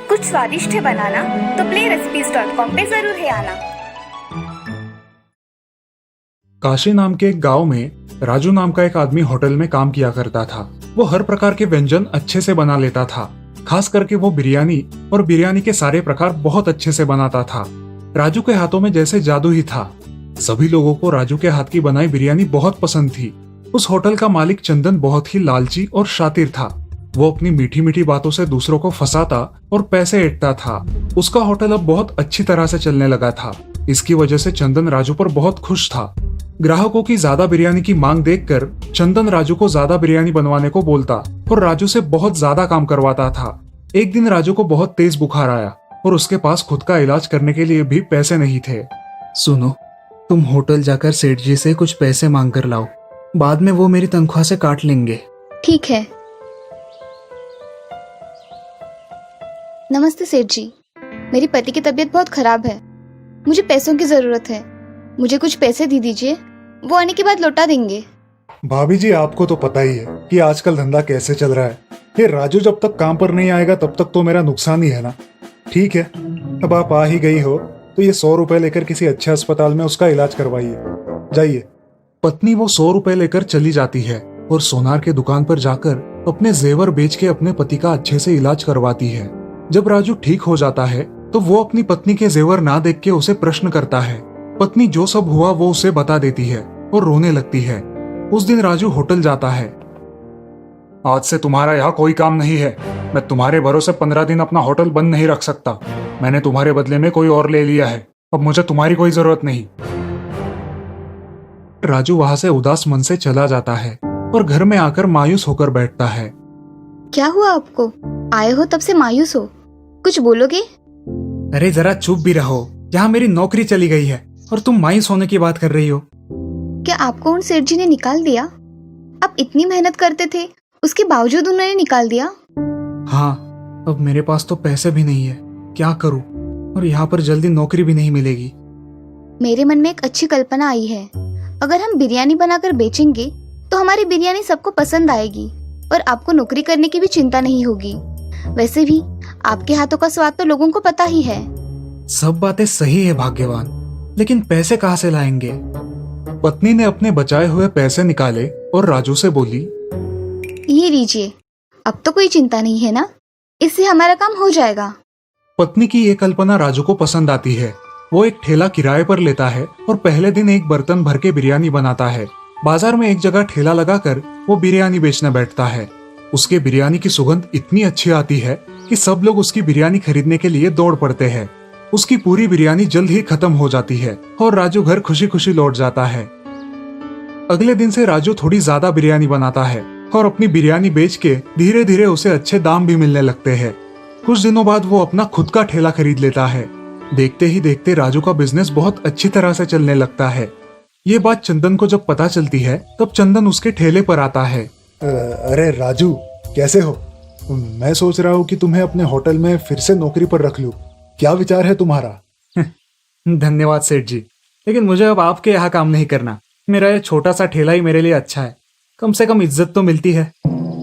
कुछ स्वादिष्ट है बनाना तो playrecipes.com पे जरूर है आना। काशी नाम के एक गांव में राजू नाम का एक आदमी होटल में काम किया करता था। वो हर प्रकार के व्यंजन अच्छे से बना लेता था। खास करके वो बिरयानी और बिरयानी के सारे प्रकार बहुत अच्छे से बनाता था। राजू के हाथों में जैसे जादू ही था। सभी लोगों को राजू के हाथ की बनाई बिरयानी बहुत पसंद थी। उस होटल का मालिक चंदन बहुत ही लालची और शातिर था। वो अपनी मीठी मीठी बातों से दूसरों को फंसाता और पैसे ऐंठता था। उसका होटल अब बहुत अच्छी तरह से चलने लगा था। इसकी वजह से चंदन राजू पर बहुत खुश था। ग्राहकों की ज्यादा बिरयानी की मांग देखकर चंदन राजू को ज्यादा बिरयानी बनवाने को बोलता और राजू से बहुत ज्यादा काम करवाता था। एक दिन राजू को बहुत तेज बुखार आया और उसके पास खुद का इलाज करने के लिए भी पैसे नहीं थे। सुनो, तुम होटल जाकर सेठ जी से कुछ पैसे मांग कर लाओ, बाद में वो मेरी तनख्वाह से काट लेंगे। ठीक है। नमस्ते सेठ जी, मेरी पति की तबीयत बहुत खराब है। मुझे पैसों की जरूरत है। मुझे कुछ पैसे दे दीजिए, वो आने के बाद लौटा देंगे। भाभी जी, आपको तो पता ही है कि आजकल धंधा कैसे चल रहा है। ये राजू जब तक काम पर नहीं आएगा तब तक तो मेरा नुकसान ही है ना। ठीक है, अब आप आ ही गई हो तो ये 100 रुपए लेकर किसी अच्छे अस्पताल में उसका इलाज करवाइए। जाइए। पत्नी वो 100 रुपए लेकर चली जाती है और सोनार के दुकान पर जाकर अपने जेवर बेच के अपने पति का अच्छे से इलाज करवाती है। जब राजू ठीक हो जाता है तो वो अपनी पत्नी के जेवर ना देख के उसे प्रश्न करता है। पत्नी जो सब हुआ वो उसे बता देती है और रोने लगती है। उस दिन राजू होटल जाता है। आज से तुम्हारा यहाँ कोई काम नहीं है। मैं तुम्हारे भरोसे 15 दिन अपना होटल बंद नहीं रख सकता। मैंने तुम्हारे बदले में कोई और ले लिया है। अब मुझे तुम्हारी कोई जरूरत नहीं। राजू वहां से उदास मन से चला जाता है और घर में आकर मायूस होकर बैठता है। क्या हुआ आपको? आए हो तब से मायूस हो, कुछ बोलोगे? अरे जरा चुप भी रहो, यहाँ मेरी नौकरी चली गई है और तुम मायूस होने की बात कर रही हो। क्या आपको उन सेठ जी ने निकाल दिया? आप इतनी मेहनत करते थे, उसके बावजूद उन्होंने निकाल दिया? हाँ, अब मेरे पास तो पैसे भी नहीं है, क्या करूँ? और यहाँ पर जल्दी नौकरी भी नहीं मिलेगी। मेरे मन में एक अच्छी कल्पना आई है। अगर हम बिरयानी बनाकर बेचेंगे तो हमारी बिरयानी सबको पसंद आएगी और आपको नौकरी करने की भी चिंता नहीं होगी। वैसे भी आपके हाथों का स्वाद तो लोगों को पता ही है। सब बातें सही है भाग्यवान, लेकिन पैसे कहाँ से लाएंगे? पत्नी ने अपने बचाए हुए पैसे निकाले और राजू से बोली, ये लीजिए, अब तो कोई चिंता नहीं है ना, इससे हमारा काम हो जाएगा। पत्नी की ये कल्पना राजू को पसंद आती है। वो एक ठेला किराए पर लेता है और पहले दिन एक बर्तन भर के बिरयानी बनाता है। बाजार में एक जगह ठेला लगाकर वो बिरयानी बेचने बैठता है। उसके बिरयानी की सुगंध इतनी अच्छी आती है कि सब लोग उसकी बिरयानी खरीदने के लिए दौड़ पड़ते हैं। उसकी पूरी बिरयानी जल्द ही खत्म हो जाती है और राजू घर खुशी खुशी लौट जाता है। अगले दिन से राजू थोड़ी ज्यादा बिरयानी बनाता है और अपनी बिरयानी बेच के धीरे धीरे उसे अच्छे दाम भी मिलने लगते हैं। कुछ दिनों बाद वो अपना खुद का ठेला खरीद लेता है। देखते ही देखते राजू का बिजनेस बहुत अच्छी तरह से चलने लगता है। ये बात चंदन को जब पता चलती है तब चंदन उसके ठेले पर आता है। अरे राजू, कैसे हो? मैं सोच रहा हूँ कि तुम्हें अपने होटल में फिर से नौकरी पर रख लूं। क्या विचार है तुम्हारा? धन्यवाद सेठ जी, लेकिन मुझे अब आपके यहाँ काम नहीं करना। मेरा ये छोटा सा ठेला ही मेरे लिए अच्छा है, कम से कम इज्जत तो मिलती है।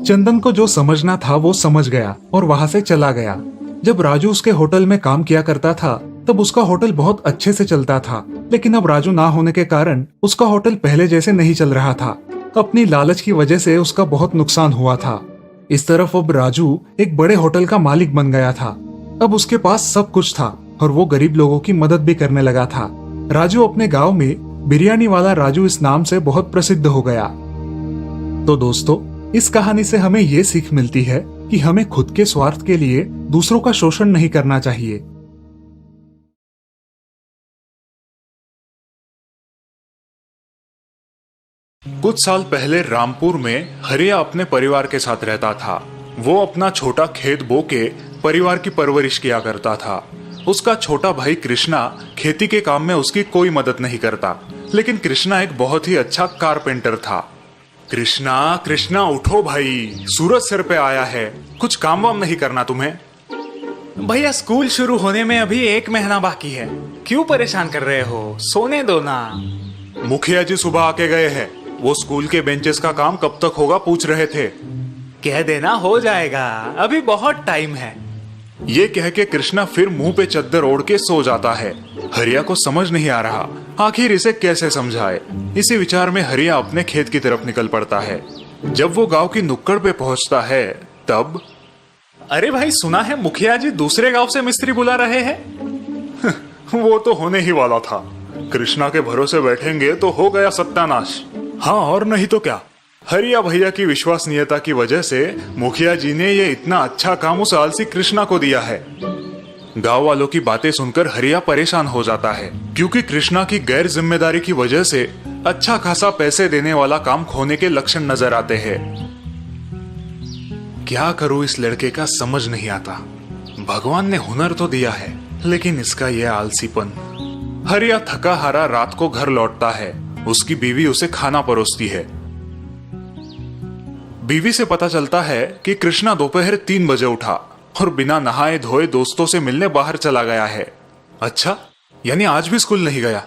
चंदन को जो समझना था वो समझ गया और वहां से चला गया। जब राजू उसके होटल में काम किया करता था तब उसका होटल बहुत अच्छे से चलता था, लेकिन अब राजू ना होने के कारण उसका होटल पहले जैसे नहीं चल रहा था। अपनी लालच की वजह से उसका बहुत नुकसान हुआ था। इस तरफ अब राजू एक बड़े होटल का मालिक बन गया था। अब उसके पास सब कुछ था और वो गरीब लोगों की मदद भी करने लगा था। राजू अपने गांव में बिरयानी वाला राजू इस नाम से बहुत प्रसिद्ध हो गया। तो दोस्तों, इस कहानी से हमें ये सीख मिलती है कि हमें खुद के स्वार्थ के लिए दूसरों का शोषण नहीं करना चाहिए। कुछ साल पहले रामपुर में हरिया अपने परिवार के साथ रहता था। वो अपना छोटा खेत बो के परिवार की परवरिश किया करता था। उसका छोटा भाई कृष्णा खेती के काम में उसकी कोई मदद नहीं करता, लेकिन कृष्णा एक बहुत ही अच्छा कारपेंटर था। कृष्णा कृष्णा उठो भाई, सूरज सिर पे आया है, कुछ काम वाम नहीं करना तुम्हें? भैया, स्कूल शुरू होने में अभी 1 महीना बाकी है, क्यों परेशान कर रहे हो? सोने दो ना। मुखिया जी सुबह आके गए हैं, वो स्कूल के बेंचेस का काम कब तक होगा पूछ रहे थे। कह देना हो जाएगा, अभी बहुत टाइम है। ये कह के कृष्णा फिर मुंह पे चद्दर ओढ़ के सो जाता है। हरिया को समझ नहीं आ रहा आखिर इसे कैसे समझाए। इसी विचार में हरिया अपने खेत की तरफ निकल पड़ता है। जब वो गांव की नुक्कड़ पे पहुंचता है तब, अरे भाई, सुना है मुखिया जी दूसरे गांव से मिस्त्री बुला रहे हैं। वो तो होने ही वाला था। कृष्णा के भरोसे बैठेंगे तो हो गया सत्यानाश। हाँ और नहीं तो क्या। हरिया भैया की विश्वसनीयता की वजह से मुखिया जी ने ये इतना अच्छा काम उस आलसी कृष्णा को दिया है। गांव वालों की बातें सुनकर हरिया परेशान हो जाता है, क्योंकि कृष्णा की गैर जिम्मेदारी की वजह से अच्छा खासा पैसे देने वाला काम खोने के लक्षण नजर आते हैं। क्या करूं इस लड़के का समझ नहीं आता। भगवान ने हुनर तो दिया है, लेकिन इसका यह आलसीपन। हरिया थका हारा रात को घर लौटता है। उसकी बीवी उसे खाना परोसती है। बीवी से पता चलता है कि कृष्णा दोपहर 3 बजे उठा और बिना नहाए धोए दोस्तों से मिलने बाहर चला गया है। अच्छा, यानी आज भी स्कूल नहीं गया।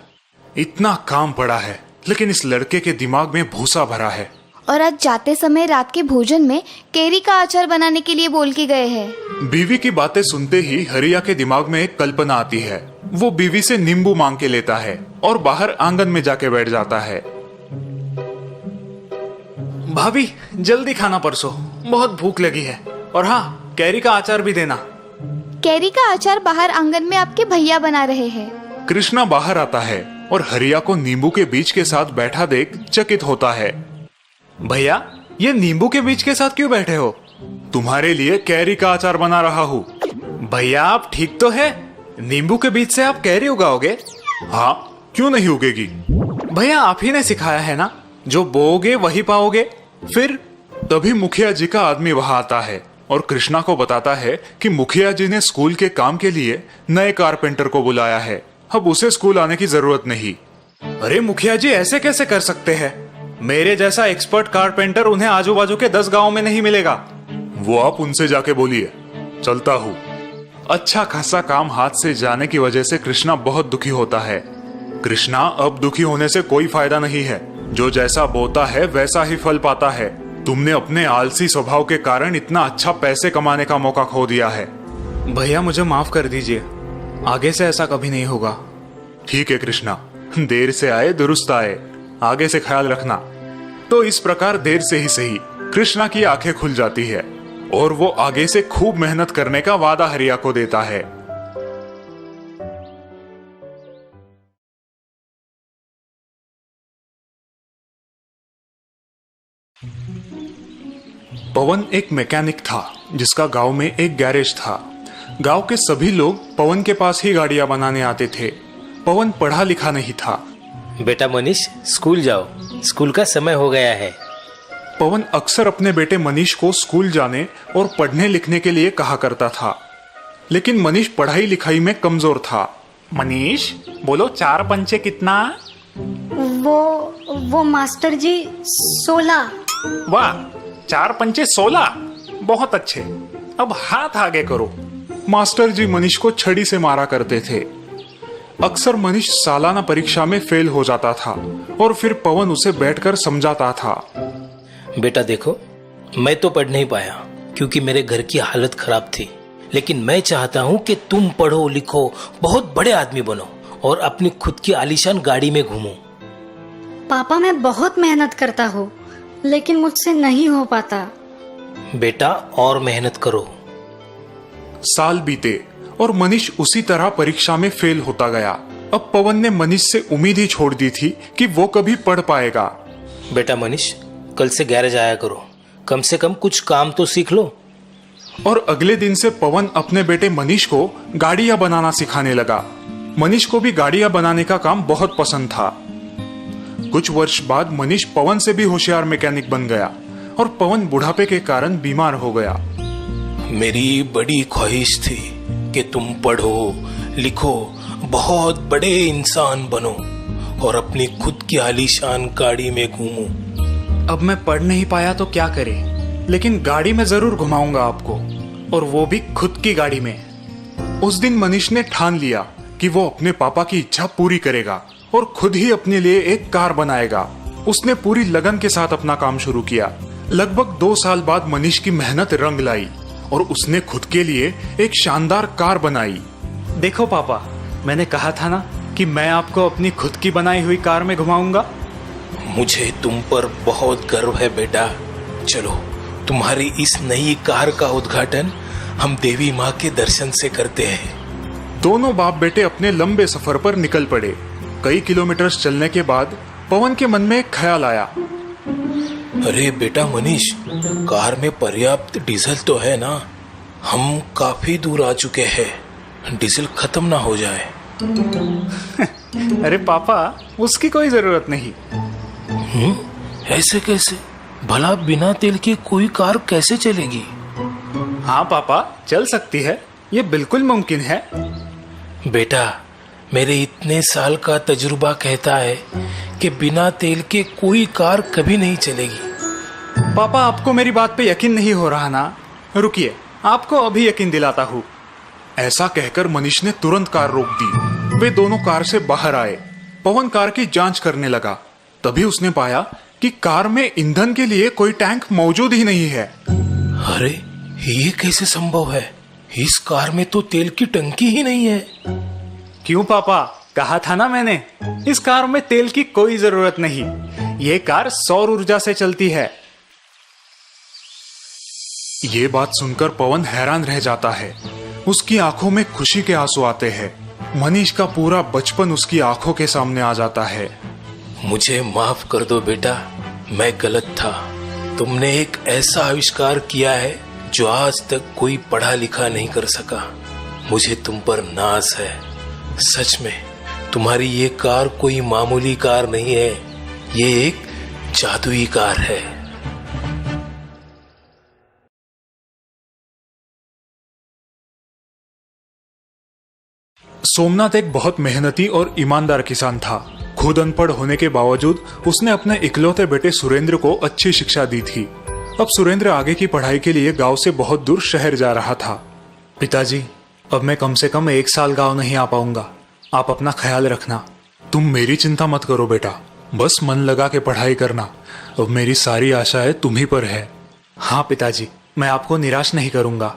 इतना काम पड़ा है, लेकिन इस लड़के के दिमाग में भूसा भरा है। और आज जाते समय रात के भोजन में केरी का अचार बनाने के लिए बोल के गए हैं। बीवी की बातें सुनते ही हरिया के दिमाग में एक कल्पना आती है। वो बीवी से नींबू मांग के लेता है और बाहर आंगन में जाके बैठ जाता है। भाभी, जल्दी खाना परसो, बहुत भूख लगी है। और हाँ, कैरी का अचार भी देना। कैरी का अचार बाहर आंगन में आपके भैया बना रहे हैं। कृष्णा बाहर आता है और हरिया को नींबू के बीज के साथ बैठा देख चकित होता है। भैया, ये नींबू के बीज के साथ क्यों बैठे हो? तुम्हारे लिए कैरी का अचार बना रहा हूँ। भैया, आप ठीक तो है? नींबू के बीज से आप कैरी उगाओगे? हाँ, क्यों नहीं उगेगी। भैया, आप ही ने सिखाया है ना, जो बोओगे वही पाओगे। फिर तभी मुखिया जी का आदमी वहां आता है और कृष्णा को बताता है कि मुखिया जी ने स्कूल के काम के लिए नए कारपेंटर को बुलाया है। अब उसे स्कूल आने की जरूरत नहीं। अरे मुखिया जी, ऐसे कैसे कर सकते हैं? मेरे जैसा एक्सपर्ट कारपेंटर उन्हें आजू बाजू के 10 गांवों में नहीं मिलेगा। वो आप उनसे जाके बोलिए, चलता हूँ। अच्छा खासा काम हाथ से जाने की वजह से कृष्णा बहुत दुखी होता है। कृष्णा, अब दुखी होने से कोई फायदा नहीं है। जो जैसा बोता है वैसा ही फल पाता है। तुमने अपने आलसी स्वभाव के कारण इतना अच्छा पैसे कमाने का मौका खो दिया है। भैया, मुझे माफ कर दीजिए, आगे से ऐसा कभी नहीं होगा। ठीक है कृष्णा, देर से आए दुरुस्त आए, आगे से ख्याल रखना। तो इस प्रकार देर से ही सही कृष्णा की आंखें खुल जाती है और वो आगे से खूब मेहनत करने का वादा हरिया को देता है। पवन एक मैकेनिक था जिसका गांव में एक गैरेज था। गांव के सभी लोग पवन के पास ही गाड़ियां बनाने आते थे। पवन पढ़ा लिखा नहीं था। बेटा मनीष, स्कूल जाओ, स्कूल का समय हो गया है। पवन अक्सर अपने बेटे मनीष को स्कूल जाने और पढ़ने लिखने के लिए कहा करता था, लेकिन मनीष पढ़ाई लिखाई में कमजोर था। मनीष, बोलो 4 पंचे कितना? वो मास्टर जी 16। वाह, 4 पंचे 16, बहुत अच्छे। अब हाथ आगे करो। मास्टर जी मनीष को छड़ी से मारा करते थे। अक्सर मनीष सालाना परीक्षा में फेल हो जाता था और फिर पवन उसे बैठकर समझाता था। बेटा देखो, मैं तो पढ़ नहीं पाया क्योंकि मेरे घर की हालत खराब थी, लेकिन मैं चाहता हूँ कि तुम पढ़ो लिखो, बहुत बड़े आदमी बनो और अपनी खुद की आलीशान गाड़ी में घूमो। पापा, मैं बहुत मेहनत करता हूँ, लेकिन मुझसे नहीं हो पाता। बेटा, और मेहनत करो। साल बीते और मनीष उसी तरह परीक्षा में फेल होता गया। अब पवन ने मनीष से उम्मीद ही छोड़ दी थी कि वो कभी पढ़ पाएगा। बेटा मनीष, कल से गैरेज आया करो, कम से कम कुछ काम तो सीख लो। और अगले दिन से पवन अपने बेटे मनीष को गाड़ियां बनाना सिखाने लगा। मनीष को भी गाड़ियां बनाने का काम बहुत पसंद था। कुछ वर्ष बाद मनीष पवन से भी होशियार मैकेनिक बन गया और पवन बुढ़ापे के कारण बीमार हो गया। मेरी बड़ी ख्वाहिश थी कि तुम पढ़ो लिखो, बहुत बड़े इंसान बनो और अपनी खुद की आलीशान गाड़ी में घूमो। अब मैं पढ़ नहीं पाया तो क्या करे, लेकिन गाड़ी में जरूर घुमाऊंगा आपको, और वो भी खुद की गाड़ी में। उस दिन मनीष ने ठान लिया कि वो अपने पापा की इच्छा पूरी करेगा और खुद ही अपने लिए एक कार बनाएगा उसने पूरी लगन के साथ अपना काम शुरू किया। लगभग 2 साल बाद मनीष की मेहनत रंग लाई और उसने खुद के लिए एक शानदार कार बनाई। देखो पापा, मैंने कहा था ना कि मैं आपको अपनी खुद की बनाई हुई कार में घुमाऊंगा। मुझे तुम पर बहुत गर्व है बेटा। चलो, तुम्हारी इस नई कार का उद्घाटन हम देवी माँ के दर्शन से करते हैं। दोनों बाप बेटे अपने लंबे सफर पर निकल पड़े। कई किलोमीटर चलने के बाद पवन के मन में एक ख्याल आया। अरे बेटा मनीष, कार में पर्याप्त डीजल तो है ना? हम काफी दूर आ चुके हैं, डीजल खत्म ना हो जाए। अरे पापा, उसकी कोई जरूरत नहीं। ऐसे कैसे? भला बिना तेल के कोई कार कैसे चलेगी? हाँ पापा, चल सकती है, ये बिल्कुल मुमकिन है। बेटा, मेरे इतने साल का तजुर्बा कहता है कि बिना तेल के कोई कार कभी नहीं चलेगी। पापा, आपको मेरी बात पे यकीन नहीं हो रहा ना? रुकिए, आपको अभी यकीन दिलाता हूँ। ऐसा कहकर मनीष ने तुरंत कार रोक दी। वे दोनों कार से बाहर आए। पवन कार की जांच करने लगा। तभी उसने पाया कि कार में ईंधन के लिए कोई टैंक मौजूद ही नहीं है। अरे, ये कैसे संभव है? इस कार में तो तेल की टंकी ही नहीं है। क्यों पापा, कहा था ना मैंने, इस कार में तेल की कोई जरूरत नहीं। ये कार सौर ऊर्जा से चलती है। ये बात सुनकर पवन हैरान रह जाता है। उसकी आंखों में खुशी के आंसू आते हैं। मनीष का पूरा बचपन उसकी आंखों के सामने आ जाता है। मुझे माफ कर दो बेटा, मैं गलत था। तुमने एक ऐसा आविष्कार किया है जो आज तक कोई पढ़ा लिखा नहीं कर सका। मुझे तुम पर नाज है। सच में तुम्हारी ये कार कोई मामूली कार नहीं है, ये एक जादुई कार है। सोमनाथ एक बहुत मेहनती और ईमानदार किसान था। खुद अनपढ़ होने के बावजूद उसने अपने इकलौते बेटे सुरेंद्र को अच्छी शिक्षा दी थी। अब सुरेंद्र आगे की पढ़ाई के लिए गांव से बहुत दूर शहर जा रहा था। पिताजी, अब मैं कम से कम 1 साल गांव नहीं आ पाऊंगा। आप अपना ख्याल रखना। तुम मेरी चिंता मत करो बेटा, बस मन लगा के पढ़ाई करना। अब मेरी सारी आशाएं तुम ही पर है। हाँ पिताजी, मैं आपको निराश नहीं करूंगा।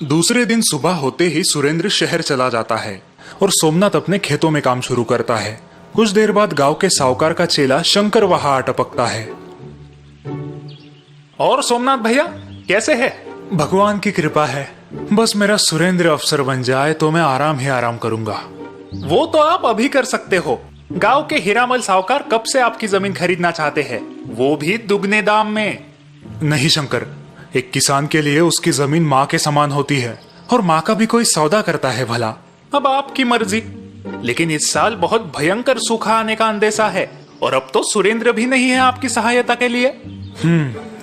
दूसरे दिन सुबह होते ही सुरेंद्र शहर चला जाता है और सोमनाथ अपने खेतों में काम शुरू करता है। कुछ देर बाद गांव के साहूकार का चेला शंकर वहां आ टपकता है। और सोमनाथ भैया कैसे है? भगवान की कृपा है। बस मेरा सुरेंद्र अफसर बन जाए तो मैं आराम ही आराम करूंगा। वो तो आप अभी कर सकते हो। गांव के हीरामल साहूकार कब से आपकी जमीन खरीदना चाहते हैं, वो भी दुगने दाम में। नहीं शंकर, एक किसान के लिए उसकी जमीन माँ के समान होती है और माँ का भी कोई सौदा करता है भला। अब आपकी मर्जी, लेकिन इस साल बहुत भयंकर सूखा आने का अंदेशा है और अब तो सुरेंद्र भी नहीं है आपकी सहायता के लिए।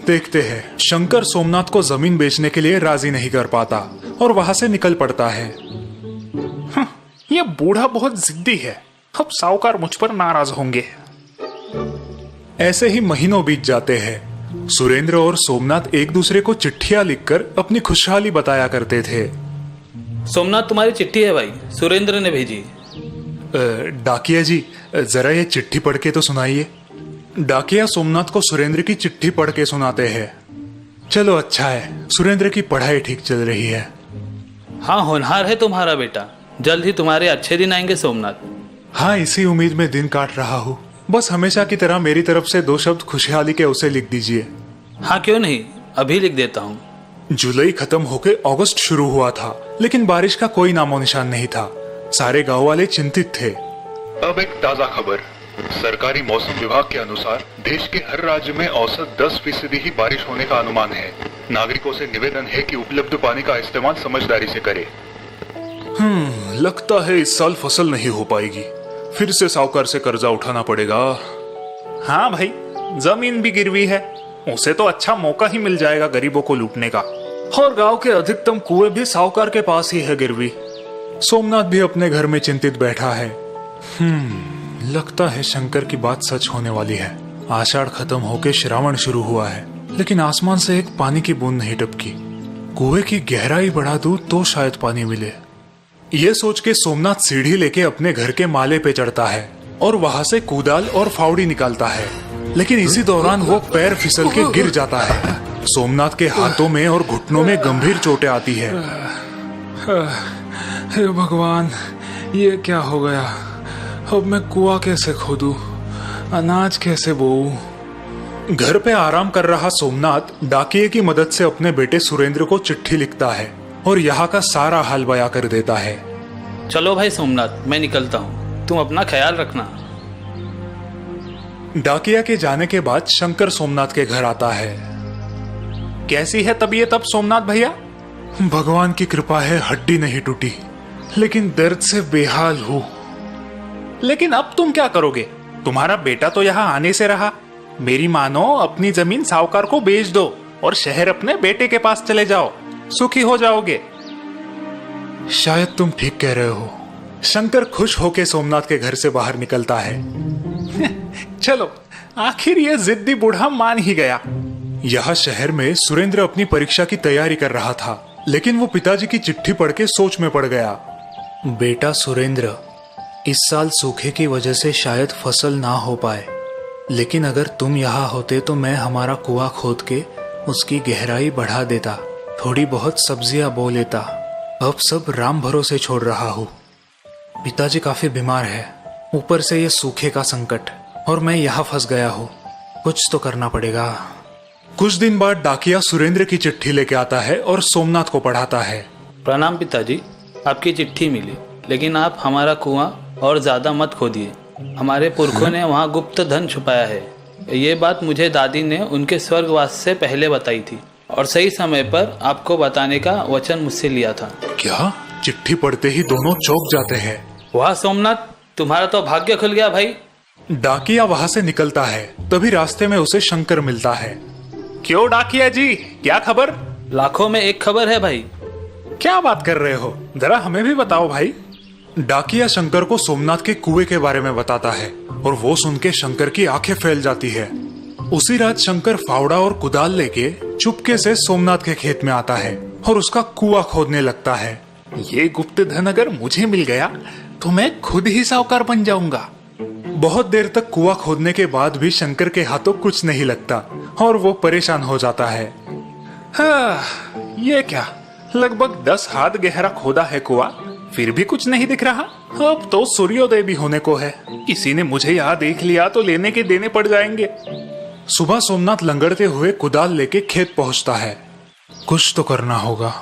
देखते हैं। शंकर सोमनाथ को जमीन बेचने के लिए राजी नहीं कर पाता और वहां से निकल पड़ता है। ये बूढ़ा बहुत जिद्दी है, अब साहूकार मुझ पर नाराज होंगे। ऐसे ही महीनों बीत जाते हैं। सुरेंद्र और सोमनाथ एक दूसरे को चिट्ठियां लिखकर अपनी खुशहाली बताया करते थे। सोमनाथ, तुम्हारी चिट्ठी है भाई, सुरेंद्र ने भेजी। डाकिया जी, जरा ये चिट्ठी पढ़ के तो सुनाइए। डाकिया सोमनाथ को सुरेंद्र की चिट्ठी पढ़ के सुनाते हैं। चलो अच्छा है, सुरेंद्र की पढ़ाई ठीक चल रही है। हाँ, होनहार है तुम्हारा बेटा, जल्द ही तुम्हारे अच्छे दिन आएंगे सोमनाथ। हाँ, इसी उम्मीद में दिन काट रहा हूँ। बस हमेशा की तरह मेरी तरफ से 2 शब्द खुशहाली के उसे लिख दीजिए। हाँ क्यों नहीं, अभी लिख देता हूँ। जुलाई खत्म होके अगस्त शुरू हुआ था, लेकिन बारिश का कोई नामो निशान नहीं था। सारे गांव वाले चिंतित थे। अब एक ताजा खबर। सरकारी मौसम विभाग के अनुसार देश के हर राज्य में औसत 10% ही बारिश होने का अनुमान है। नागरिकों से निवेदन है कि उपलब्ध पानी का इस्तेमाल समझदारी से करें। लगता है इस साल फसल नहीं हो पाएगी। फिर से साहूकार से कर्जा उठाना पड़ेगा। हाँ भाई, जमीन भी गिरवी है, उसे तो अच्छा मौका ही मिल जाएगा गरीबों को लूटने का। और गांव के अधिकतम कुएं भी साहूकार के पास ही है गिरवी। सोमनाथ भी अपने घर में चिंतित बैठा है। लगता है शंकर की बात सच होने वाली है। आषाढ़ खत्म होके श्रावण शुरू हुआ है, लेकिन आसमान से एक पानी की बूंद नहीं टपकी। कुएं की गहराई बढ़ा दूं तो शायद पानी मिले। ये सोच के सोमनाथ सीढ़ी लेके अपने घर के माले पे चढ़ता है और वहां से कुदाल और फावड़ी निकालता है। लेकिन इसी दौरान वो पैर फिसल के गिर जाता है। सोमनाथ के हाथों में और घुटनों में गंभीर चोटें आती है। हे भगवान, ये क्या हो गया? अब मैं कुआं कैसे खोदूं? अनाज कैसे बोऊं? घर पे आराम कर रहा सोमनाथ डाकिये की मदद से अपने बेटे सुरेंद्र को चिट्ठी लिखता है और यहाँ का सारा हाल बयां कर देता है। चलो भाई सोमनाथ, मैं निकलता हूँ, तुम अपना ख्याल रखना। डाकिया के जाने के बाद शंकर सोमनाथ के घर आता है। कैसी है तबीयत अब सोमनाथ भैया? भगवान की कृपा है, हड्डी नहीं टूटी, लेकिन दर्द से बेहाल हूँ। लेकिन अब तुम क्या करोगे? तुम्हारा बेटा तो यहाँ आने से रहा। मेरी मानो अपनी जमीन साहूकार को बेच दो और शहर अपने बेटे के पास चले जाओ, सुखी हो जाओगे। शायद तुम ठीक कह रहे हो। शंकर खुश होके सोमनाथ के घर से बाहर निकलता है। चलो, आखिर ये जिद्दी बूढ़ा मान ही गया। यहाँ शहर में सुरेंद्र अपनी परीक्षा की तैयारी कर रहा था, लेकिन वो पिताजी की चिट्ठी पढ़ के सोच में पड़ गया। बेटा सुरेंद्र, इस साल सूखे की वजह से शायद फसल ना हो पाए, लेकिन अगर तुम यहाँ होते तो मैं हमारा कुआं खोद के उसकी गहराई बढ़ा देता, थोड़ी बहुत सब्जियां बो लेता। अब सब राम भरोसे छोड़ रहा हूँ। पिताजी काफी बीमार है, ऊपर से ये सूखे का संकट, और मैं यहाँ फंस गया हूँ। कुछ तो करना पड़ेगा। कुछ दिन बाद डाकिया सुरेंद्र की चिट्ठी लेके आता है और सोमनाथ को पढ़ाता है। प्रणाम पिताजी, आपकी चिट्ठी मिली, लेकिन आप हमारा कुआं और ज्यादा मत खोदिए। हमारे पुरखों ने वहाँ गुप्त धन छुपाया है। ये बात मुझे दादी ने उनके स्वर्गवास से पहले बताई थी और सही समय पर आपको बताने का वचन मुझसे लिया था। क्या? चिट्ठी पढ़ते ही दोनों चौंक जाते हैं। वाह सोमनाथ, तुम्हारा तो भाग्य खुल गया भाई। डाकिया वहां से निकलता है, तभी रास्ते में उसे शंकर मिलता है। क्यों डाकिया जी, क्या खबर? लाखों में एक खबर है भाई। क्या बात कर रहे हो? जरा हमें भी बताओ भाई। डाकिया शंकर को सोमनाथ के कुएं के बारे में बताता है और वो सुन के शंकर की आंखें फैल जाती है। उसी रात शंकर फावड़ा और कुदाल लेके चुपके से सोमनाथ के खेत में आता है और उसका कुआं खोदने लगता है। ये गुप्त धन अगर मुझे मिल गया तो मैं खुद ही साहूकार बन जाऊंगा। बहुत देर तक कुआं खोदने के बाद भी शंकर के हाथों कुछ नहीं लगता और वो परेशान हो जाता है। हाँ, ये क्या, लगभग 10 हाथ गहरा खोदा है कुआं, फिर भी कुछ नहीं दिख रहा। अब तो सूर्योदय भी होने को है। किसी ने मुझे यहाँ देख लिया तो लेने के देने पड़ जाएंगे। सुबह सोमनाथ लंगड़ते हुए कुदाल लेके खेत पहुंचता है। कुछ तो करना होगा।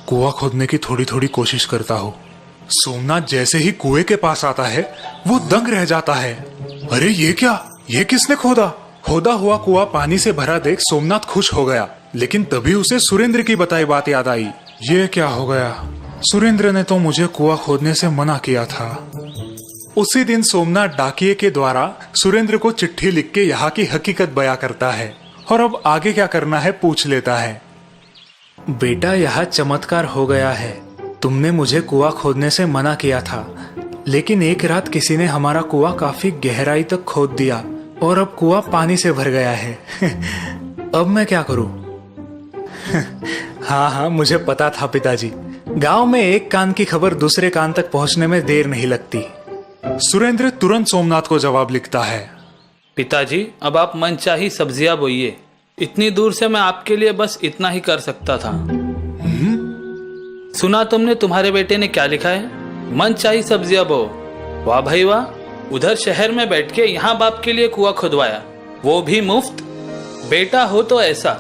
कुआं खोदने की थोड़ी थोड़ी कोशिश करता हूँ। सोमनाथ जैसे ही कुएं के पास आता है वो दंग रह जाता है। अरे ये क्या, ये किसने खोदा? खोदा हुआ कुआं पानी से भरा देख सोमनाथ खुश हो गया, लेकिन तभी उसे सुरेंद्र की बताई बात याद आई। ये क्या हो गया? सुरेंद्र ने तो मुझे कुआं खोदने से मना किया था। उसी दिन सोमनाथ डाकिये के द्वारा सुरेंद्र को चिट्ठी लिख के यहाँ की हकीकत बयां करता है और अब आगे क्या करना है पूछ लेता है। बेटा, यहाँ चमत्कार हो गया है। तुमने मुझे कुआं खोदने से मना किया था, लेकिन एक रात किसी ने हमारा कुआं काफी गहराई तक खोद दिया और अब कुआं पानी से भर गया है। अब मैं क्या करूं? हाँ, मुझे पता था पिताजी। गांव में एक कान की खबर दूसरे कान तक पहुंचने में देर नहीं लगती। सुरेंद्र तुरंत सोमनाथ को जवाब लिखता है। पिताजी, अब आप मनचाही सब्जियां बोइए। इतनी दूर से मैं आपके लिए बस इतना ही कर सकता था। सुना तुमने तुम्हारे बेटे ने क्या लिखा है? मनचाही सब्जियां बो। वाह भाई वाह, उधर शहर में बैठ के यहाँ बाप के लिए कुआं खुदवाया, वो भी मुफ्त। बेटा हो तो ऐसा,